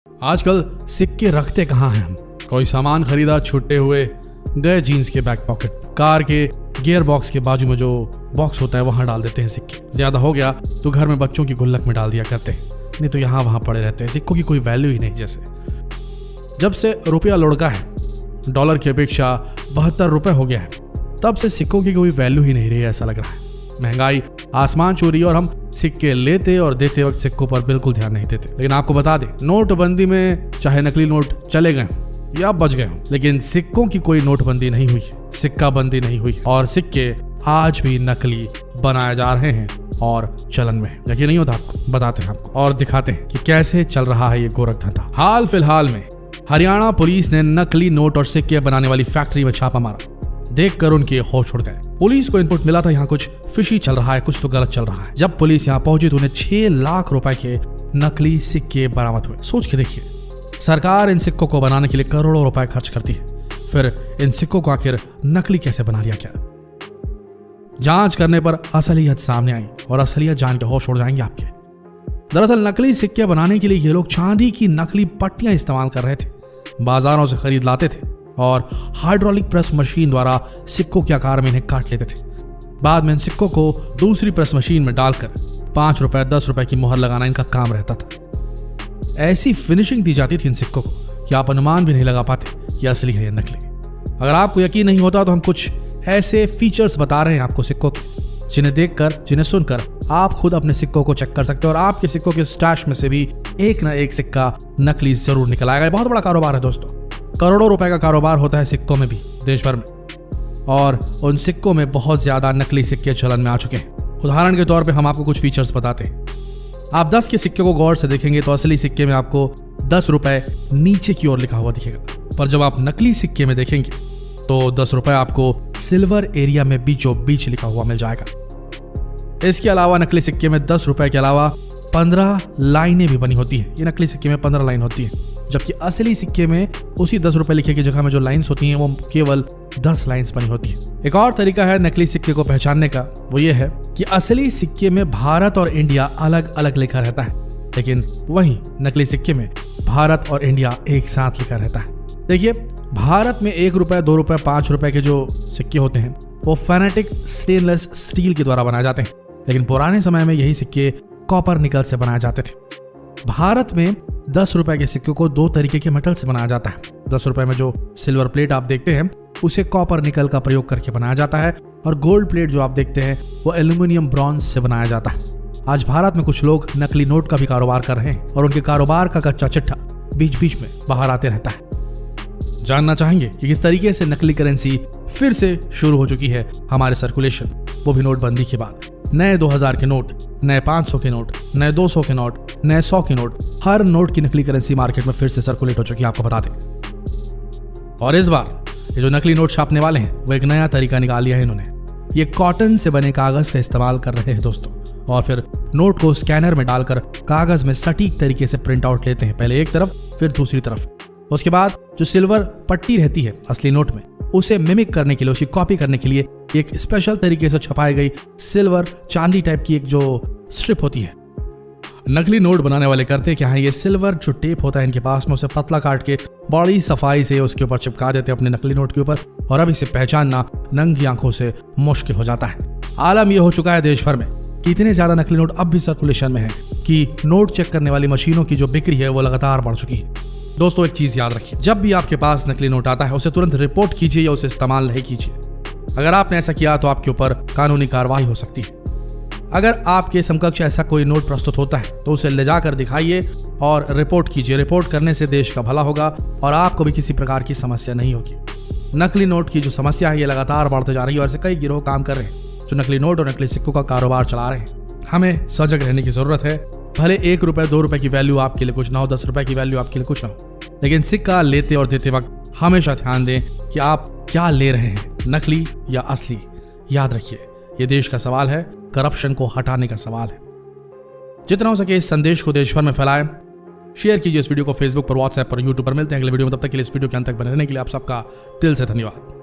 आजकल सिक्के रखते कहाँ हैं हम? कोई सामान खरीदा, छुट्टे हुए, गए जीन्स के बैक पॉकेट, कार के गियर बॉक्स के बाजू में जो बॉक्स होता है वहां डाल देते हैं सिक्के। ज्यादा हो गया तो घर में बच्चों की गुल्लक में डाल दिया करते हैं, नहीं तो यहाँ वहां पड़े रहते हैं। सिक्कों की कोई वैल्यू ही नहीं। जैसे जब से रुपया लुढ़का है, डॉलर की अपेक्षा 72 रुपए हो गया है, तब से सिक्कों की कोई वैल्यू ही नहीं रही है, ऐसा लग रहा है। महंगाई आसमान छू रही है और हम सिक्के लेते और देते वक्त सिक्कों पर बिल्कुल ध्यान नहीं देते। लेकिन आपको बता दें, नोटबंदी में चाहे नकली नोट चले गए या बच गए हों, लेकिन सिक्कों की कोई नोटबंदी नहीं हुई, सिक्का बंदी नहीं हुई और सिक्के आज भी नकली बनाए जा रहे हैं और चलन में। यकीन नहीं होता आपको? बताते हैं आपको और दिखाते हैं कि कैसे चल रहा है ये गोरखधंधा। हाल फिलहाल में हरियाणा पुलिस ने नकली नोट और सिक्के बनाने वाली फैक्ट्री में छापा मारा। देखकर उनके होश उड़ गए। पुलिस को इनपुट मिला था यहाँ कुछ फिशी चल रहा है, कुछ तो गलत चल रहा है। जब पुलिस यहाँ पहुंची तो उन्हें 6 लाख रुपए के नकली सिक्के बरामद हुए। सोच के देखिए, सरकार इन सिक्कों को बनाने के लिए करोड़ों रुपए खर्च करती है, फिर इन सिक्कों को आखिर नकली कैसे बना लिया क्या? जांच करने पर असलियत सामने आई और असलियत जान के होश उड़ जाएंगे आपके। दरअसल नकली सिक्के बनाने के लिए ये लोग चांदी की नकली पट्टियां इस्तेमाल कर रहे थे, बाजारों से खरीद लाते थे और हाइड्रोलिक प्रेस मशीन द्वारा सिक्कों के आकार में इन्हें काट लेते थे। बाद में इन सिक्कों को दूसरी प्रेस मशीन में डालकर 5 रुपए 10 रुपए की मोहर लगाना इनका काम रहता था। ऐसी फिनिशिंग दी जाती थी इन सिक्कों को कि आप अनुमान भी नहीं लगा पाते कि असली है या नकली। अगर आपको यकीन नहीं होता तो हम कुछ ऐसे फीचर्स बता रहे हैं आपको सिक्कों के, जिन्हें देखकर, जिन्हें सुनकर आप खुद अपने सिक्कों को चेक कर सकते हो और आपके सिक्कों के स्टैश में से भी एक ना एक सिक्का नकली जरूर निकल आएगा। बहुत बड़ा कारोबार है दोस्तों, करोड़ों रुपए का कारोबार होता है सिक्कों में भी देश भर में, और उन सिक्कों में बहुत ज्यादा नकली सिक्के चलन में आ चुके हैं। उदाहरण के तौर पे हम आपको कुछ फीचर्स बताते हैं। आप 10 के सिक्के को गौर से देखेंगे तो असली सिक्के में आपको 10 रुपए नीचे की ओर लिखा हुआ दिखेगा, पर जब आप नकली सिक्के में देखेंगे तो 10 रुपए आपको सिल्वर एरिया में बीचों बीच लिखा हुआ मिल जाएगा। इसके अलावा नकली सिक्के में 10 रुपए के अलावा 15 लाइनें भी बनी होती है। ये नकली सिक्के में 15 लाइन होती है, जबकि असली सिक्के में उसी 10 रुपए लिखे की जगह में जो लाइंस होती हैं वो केवल 10 लाइंस बनी होती है। एक और तरीका है नकली सिक्के को पहचानने का, वो ये है कि असली सिक्के में भारत और इंडिया अलग अलग लिखा रहता है, लेकिन वहीं नकली सिक्के में भारत और इंडिया एक साथ लिखा रहता है। देखिए, भारत में 1 रुपए 2 रुपए 5 रुपए के जो सिक्के होते हैं वो फेनेटिक स्टेनलेस स्टील के द्वारा बनाए जाते हैं, लेकिन पुराने समय में यही सिक्के कॉपर निकल से बनाए जाते थे। भारत में 10 रुपए के सिक्कों को 2 तरीके के मेटल से बनाया जाता है। 10 रुपए में जो सिल्वर प्लेट आप देखते हैं उसे कॉपर निकल का प्रयोग करके बनाया जाता है, और गोल्ड प्लेट जो आप देखते हैं वो एल्यूमिनियम ब्रॉन्ज से बनाया जाता है। आज भारत में कुछ लोग नकली नोट का भी कारोबार कर रहे हैं और उनके कारोबार का कच्चा चिट्ठा बीच बीच में बाहर आते रहता है। जानना चाहेंगे कि किस तरीके से नकली करेंसी फिर से शुरू हो चुकी है हमारे सर्कुलेशन, वो भी नोटबंदी के बाद। नए 2000 के नोट, नए 500 के नोट, नए 200 के नोट, नए 100 के नोट, हर नोट की नकली करेंसी मार्केट में फिर से सर्कुलेट हो चुकी है, आपको बता दें। और इस बार ये जो नकली नोट छापने वाले हैं वो एक नया तरीका निकाल लिया है इन्होंने। ये कॉटन से बने कागज का इस्तेमाल कर रहे हैं दोस्तों, और फिर नोट को स्कैनर में डालकर कागज में सटीक तरीके से प्रिंट आउट लेते हैं, पहले एक तरफ फिर दूसरी तरफ। उसके बाद जो सिल्वर पट्टी रहती है असली नोट में, उसे मिमिक करने के लिए, उसकी कॉपी करने के लिए एक स्पेशल तरीके से छपाई गई सिल्वर चांदी टाइप की एक जो स्ट्रिप होती है। नकली नोट बनाने वाले करते क्या है, ये सिल्वर जो टेप होता है इनके पास में, उसे पतला काट के बड़ी सफाई से उसके ऊपर चिपका देते हैं अपने नकली नोट के ऊपर, और अब इसे पहचानना नंगी आंखों से मुश्किल हो जाता है। आलम यह हो चुका है देश भर में कि इतने ज्यादा नकली नोट अब भी सर्कुलेशन में है कि नोट चेक करने वाली मशीनों की जो बिक्री है वो लगातार बढ़ चुकी है। दोस्तों, एक चीज याद रखिए, जब भी आपके पास नकली नोट आता है उसे तुरंत रिपोर्ट कीजिए या उसे इस्तेमाल नहीं कीजिए। अगर आपने ऐसा किया तो आपके ऊपर कानूनी कार्रवाई हो सकती है। अगर आपके समकक्ष ऐसा कोई नोट प्रस्तुत होता है तो उसे ले जाकर दिखाइए और रिपोर्ट कीजिए। रिपोर्ट करने से देश का भला होगा और आपको भी किसी प्रकार की समस्या नहीं होगी। नकली नोट की जो समस्या है ये लगातार बढ़ते जा रही है और ऐसे कई गिरोह काम कर रहे हैं जो नकली नोट और नकली सिक्कों का कारोबार चला रहे हैं। हमें सजग रहने की जरूरत है। भले 1 रुपए 2 रुपए की वैल्यू आपके लिए कुछ ना हो, 10 रुपए की वैल्यू आपके लिए कुछ ना हो, लेकिन सिक्का लेते और देते वक्त हमेशा ध्यान दें कि आप क्या ले रहे हैं, नकली या असली। याद रखिए, ये देश का सवाल है, करप्शन को हटाने का सवाल है। जितना हो सके इस संदेश को देश भर में फैलाएं। शेयर कीजिए इस वीडियो को फेसबुक पर, व्हाट्सएप पर, यूट्यूब पर। मिलते हैं अगले वीडियो में, तब तक के लिए इस वीडियो के अंत तक बने रहने के लिए आप सबका दिल से धन्यवाद।